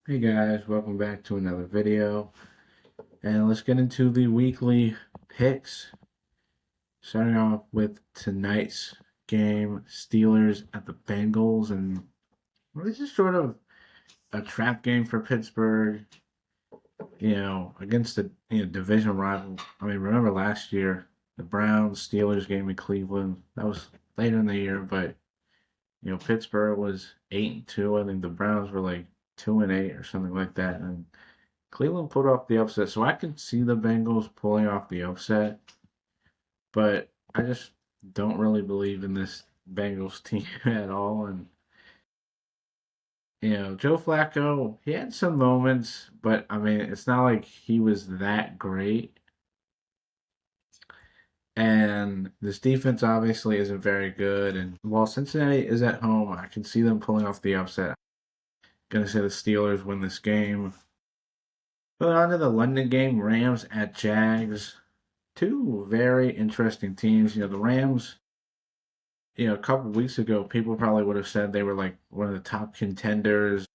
Hey guys, welcome back to another video. And let's get into the weekly picks. Starting off with tonight's game, Steelers at the Bengals. And well, this is sort of a trap game for Pittsburgh, against the division rival. I mean, remember last year, the Browns Steelers game in Cleveland. That was later in the year, but Pittsburgh was 8-2. I think the Browns were like 2-8 or something like that. And Cleveland pulled off the upset, so I could see the Bengals pulling off the upset, but I just don't really believe in this Bengals team at all. And Joe Flacco, he had some moments, but I mean, it's not like he was that great. And this defense obviously isn't very good. And while Cincinnati is at home, I can see them pulling off the upset. Gonna say the Steelers win this game. Going on to the London game, Rams at Jags. Two very interesting teams. The Rams, a couple weeks ago, people probably would have said they were like one of the top contenders.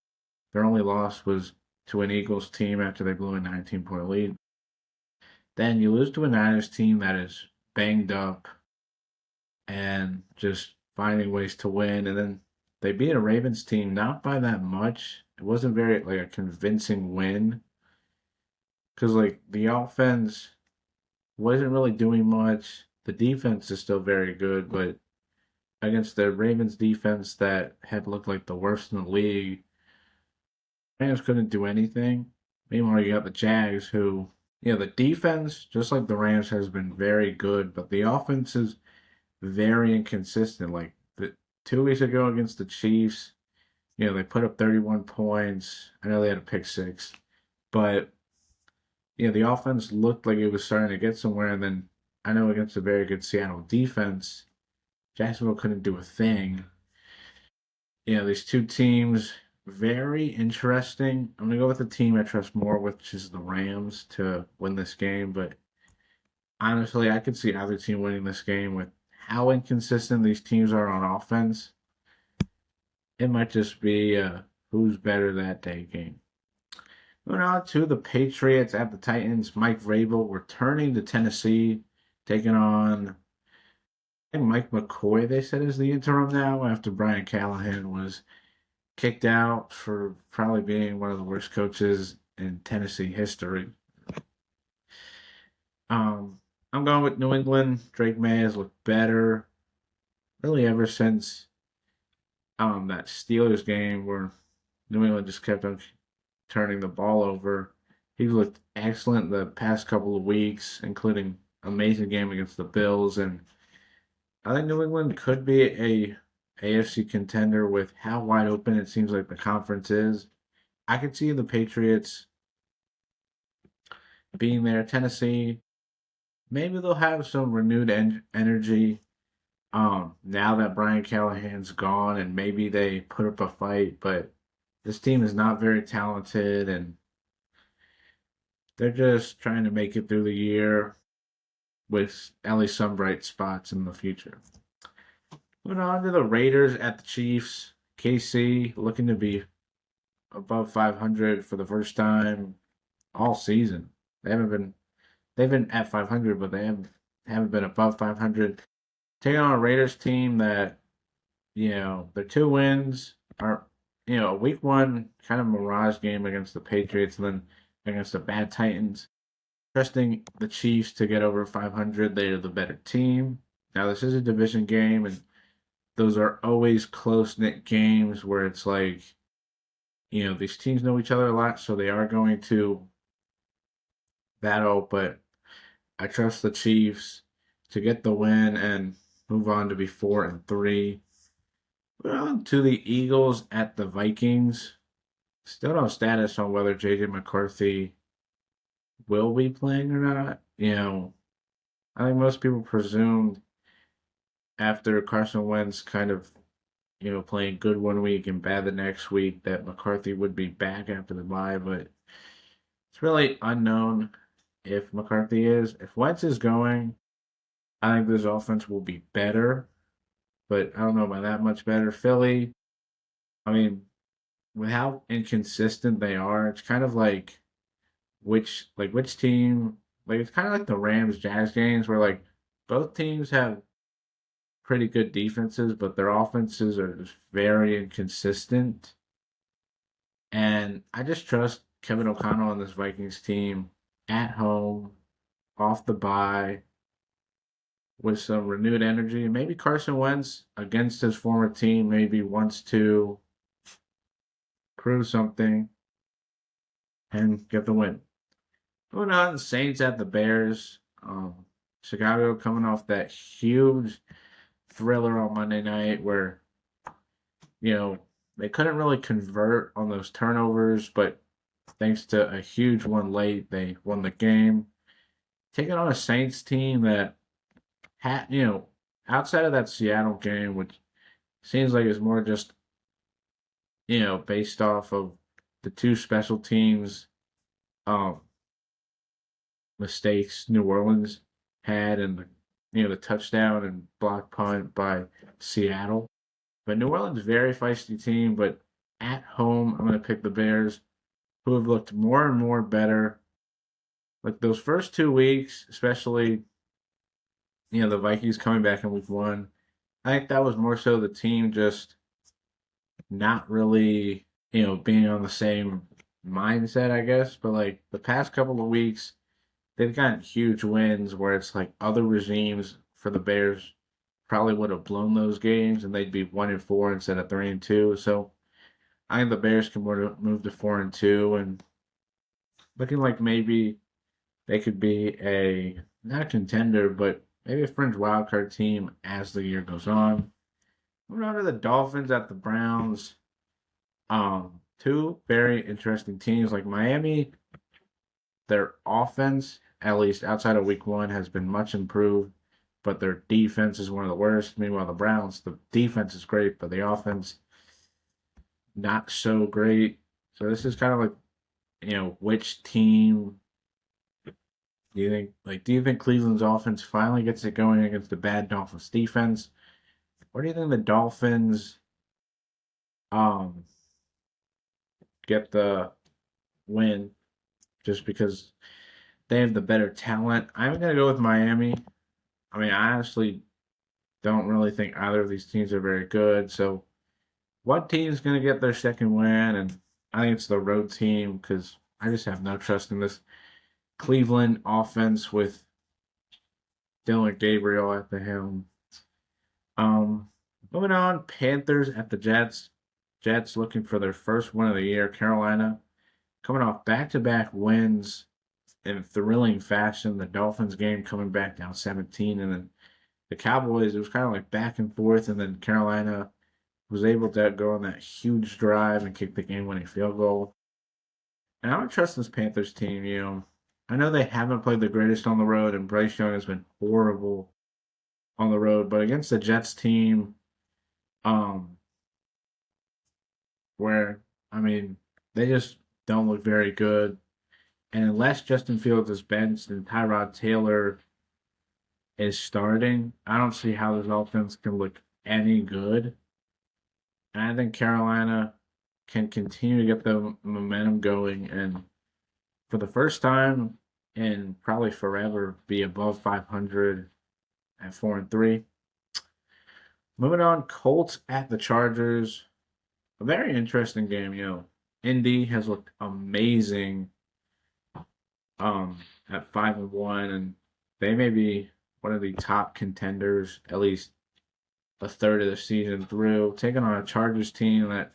Their only loss was to an Eagles team after they blew a 19-point lead. Then you lose to a Niners team that is banged up and just finding ways to win. And then they beat a Ravens team, not by that much. It wasn't very like a convincing win because like the offense wasn't really doing much. The defense is still very good, but against the Ravens defense that had looked like the worst in the league, Rams couldn't do anything. Meanwhile, you got the Jags, who, the defense, just like the Rams, has been very good, but the offense is very inconsistent. Like 2 weeks ago against the Chiefs, they put up 31 points. I know they had a pick six, but the offense looked like it was starting to get somewhere. And then I know against a very good Seattle defense, Jacksonville couldn't do a thing. These two teams, very interesting. I'm gonna go with the team I trust more, which is the Rams, to win this game. But honestly, I could see either team winning this game with how inconsistent these teams are on offense. It might just be who's better that day game. Moving on to the Patriots at the Titans. Mike Vrabel returning to Tennessee, taking on I think Mike McCoy, they said, is the interim now after Brian Callahan was kicked out for probably being one of the worst coaches in Tennessee history. Um, I'm going with New England. Drake May has looked better really ever since that Steelers game where New England just kept on turning the ball over. He's looked excellent the past couple of weeks, including amazing game against the Bills, and I think New England could be a AFC contender with how wide open it seems like the conference is. I could see the Patriots being there. Tennessee, maybe they'll have some renewed energy now that Brian Callahan's gone, and maybe they put up a fight. But this team is not very talented, and they're just trying to make it through the year with at least some bright spots in the future. Moving on to the Raiders at the Chiefs. KC looking to be above 500 for the first time all season. They've been at 500, but they haven't been above 500. Taking on a Raiders team that their two wins are a week one kind of mirage game against the Patriots, and then against the bad Titans. Trusting the Chiefs to get over 500, they are the better team. Now this is a division game, and those are always close knit games where it's like these teams know each other a lot, so they are going to battle, but I trust the Chiefs to get the win and move on to be 4-3. We're on to the Eagles at the Vikings. Still no status on whether JJ McCarthy will be playing or not. I think most people presumed after Carson Wentz kind of, playing good one week and bad the next week that McCarthy would be back after the bye, but it's really unknown if McCarthy is. If Wentz is going, I think this offense will be better, but I don't know about that much better. Philly, I mean, with how inconsistent they are, it's kind of like which team, like it's kind of like the Rams Jazz games where like both teams have pretty good defenses, but their offenses are just very inconsistent. And I just trust Kevin O'Connell on this Vikings team at home, off the bye, with some renewed energy. And maybe Carson Wentz against his former team maybe wants to prove something and get the win. Moving on, Saints at the Bears. Chicago coming off that huge thriller on Monday night where, you know, they couldn't really convert on those turnovers, but thanks to a huge one late, they won the game. Taking on a Saints team that had, outside of that Seattle game, which seems like it's more just, based off of the two special teams um, mistakes New Orleans had and the touchdown and block punt by Seattle. But New Orleans very feisty team, but at home I'm gonna pick the Bears, who have looked more and more better. Like those first 2 weeks, especially the Vikings coming back in week 1. I think that was more so the team just not really being on the same mindset, I guess. But like the past couple of weeks, they've gotten huge wins where it's like other regimes for the Bears probably would have blown those games and they'd be 1-4 instead of 3-2. So I think the Bears can move to 4-2 and looking like maybe they could be a not a contender, but maybe a fringe wildcard team as the year goes on. Moving on to the Dolphins at the Browns. Two very interesting teams like Miami. Their offense, at least outside of week 1, has been much improved, but their defense is one of the worst. Meanwhile, the Browns, the defense is great, but the offense not so great. So this is kind of like, which team do you think? Like, do you think Cleveland's offense finally gets it going against the bad Dolphins defense, or do you think the Dolphins um get the win just because they have the better talent? I'm gonna go with Miami. I mean, I honestly don't really think either of these teams are very good. So, what team's gonna get their second win? And I think it's the road team because I just have no trust in this Cleveland offense with Dylan Gabriel at the helm. Um, Moving on, Panthers at the Jets. Jets looking for their first win of the year. Carolina coming off back-to-back wins in thrilling fashion. The Dolphins game coming back down 17, and then the Cowboys. It was kind of like back and forth, and then Carolina was able to go on that huge drive and kick the game-winning field goal. And I don't trust this Panthers team. I know they haven't played the greatest on the road, and Bryce Young has been horrible on the road, but against the Jets team, um, where I mean they just don't look very good. And unless Justin Fields is benched and Tyrod Taylor is starting, I don't see how this offense can look any good. And I think Carolina can continue to get the momentum going and for the first time in probably forever be above 500 at 4-3. Moving on, Colts at the Chargers. A very interesting game, Indy has looked amazing at 5-1, and they may be one of the top contenders, at least a third of the season through, taking on a Chargers team that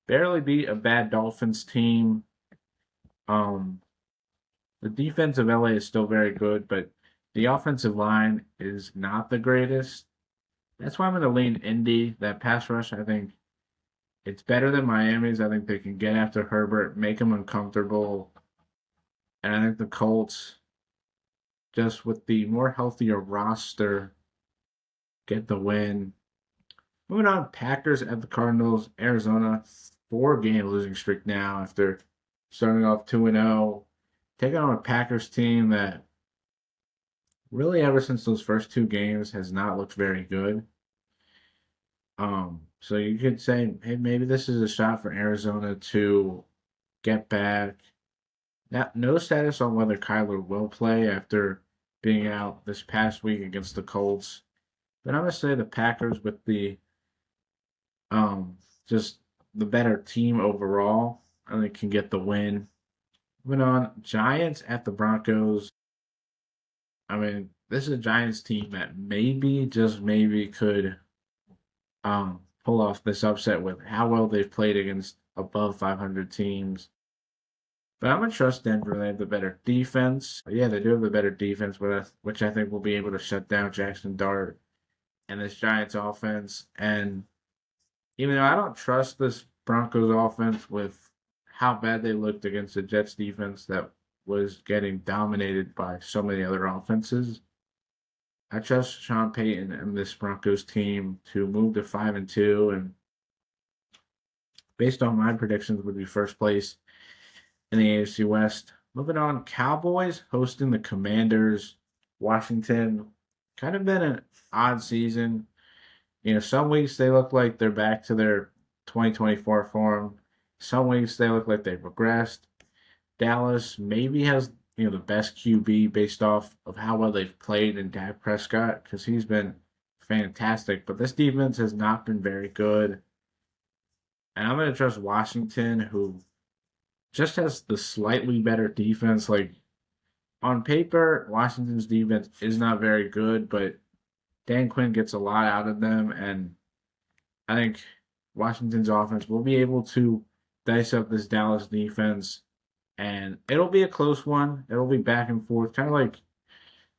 barely beat a bad Dolphins team. The defense of LA is still very good, but the offensive line is not the greatest. That's why I'm going to lean Indy. That pass rush, I think it's better than Miami's. I think they can get after Herbert, make him uncomfortable. And I think the Colts, just with the more healthier roster, get the win. Moving on, Packers at the Cardinals. Arizona, 4-game losing streak now after starting off 2-0. Taking on a Packers team that really ever since those first 2 games has not looked very good. So you could say, hey, maybe this is a shot for Arizona to get back. Now, no status on whether Kyler will play after being out this past week against the Colts. But I'm gonna say the Packers with the um just the better team overall, I think can get the win. Moving on, Giants at the Broncos. I mean, this is a Giants team that maybe, just maybe, could pull off this upset with how well they've played against above 500 teams. But I'm gonna trust Denver. They have the better defense. Yeah, they do have the better defense, but which I think will be able to shut down Jackson Dart and this Giants offense. And even though I don't trust this Broncos offense with how bad they looked against the Jets defense that was getting dominated by so many other offenses, I trust Sean Payton and this Broncos team to move to 5-2, and based on my predictions, would be first place in the AFC West. Moving on, Cowboys hosting the Commanders. Washington, kind of been an odd season. Some weeks they look like they're back to their 2024 form. Some weeks they look like they've regressed. Dallas maybe has the best QB based off of how well they've played in Dak Prescott, because he's been fantastic. But this defense has not been very good. And I'm going to trust Washington, who just has the slightly better defense. Like, on paper, Washington's defense is not very good, but Dan Quinn gets a lot out of them, and I think Washington's offense will be able to dice up this Dallas defense, and it'll be a close one. It'll be back and forth, kind of like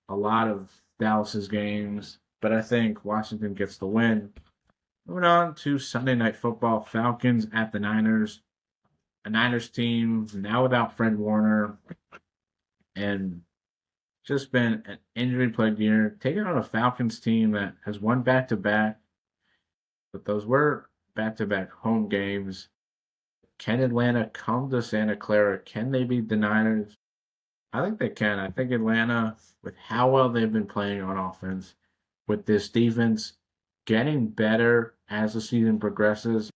a lot of Dallas's games, but I think Washington gets the win. Moving on to Sunday Night Football, Falcons at the Niners. A Niners team now without Fred Warner, and just been an injury-plagued year, taking on a Falcons team that has won back-to-back, but those were back-to-back home games. Can Atlanta come to Santa Clara? Can they beat the Niners? I think they can. I think Atlanta, with how well they've been playing on offense, with this defense getting better as the season progresses,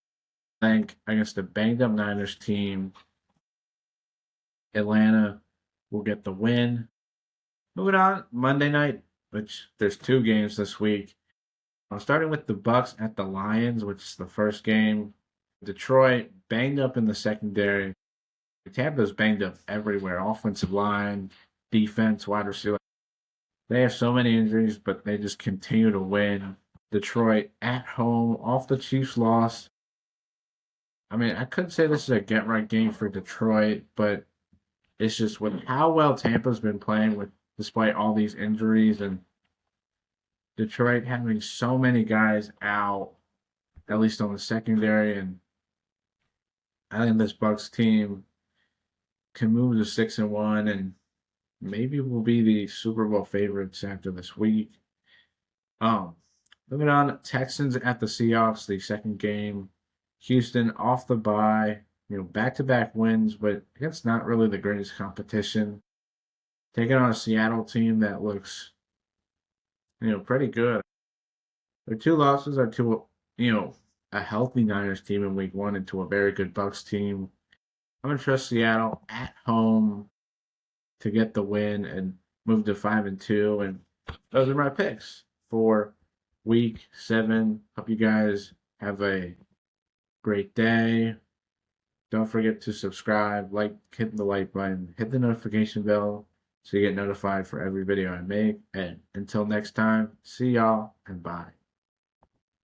I think against a banged-up Niners team, Atlanta will get the win. Moving on, Monday night, which there's two games this week. I'm starting with the Bucks at the Lions, which is the first game. Detroit banged up in the secondary. Tampa's banged up everywhere. Offensive line, defense, wide receiver. They have so many injuries, but they just continue to win. Detroit at home, off the Chiefs' loss. I mean, I couldn't say this is a get-right game for Detroit, but it's just with how well Tampa's been playing despite all these injuries, and Detroit having so many guys out, at least on the secondary, and I think this Bucks team can move to 6-1, and maybe will be the Super Bowl favorites after this week. Moving on, Texans at the Seahawks, the second game. Houston off the bye, back-to-back wins, but against not really the greatest competition. Taking on a Seattle team that looks, pretty good. Their two losses are to, a healthy Niners team in week one and to a very good Bucks team. I'm going to trust Seattle at home to get the win and move to 5-2. And those are my picks for week 7. Hope you guys have a great day. Don't forget to subscribe, hit the like button, hit the notification bell so you get notified for every video I make. And until next time, see y'all and bye.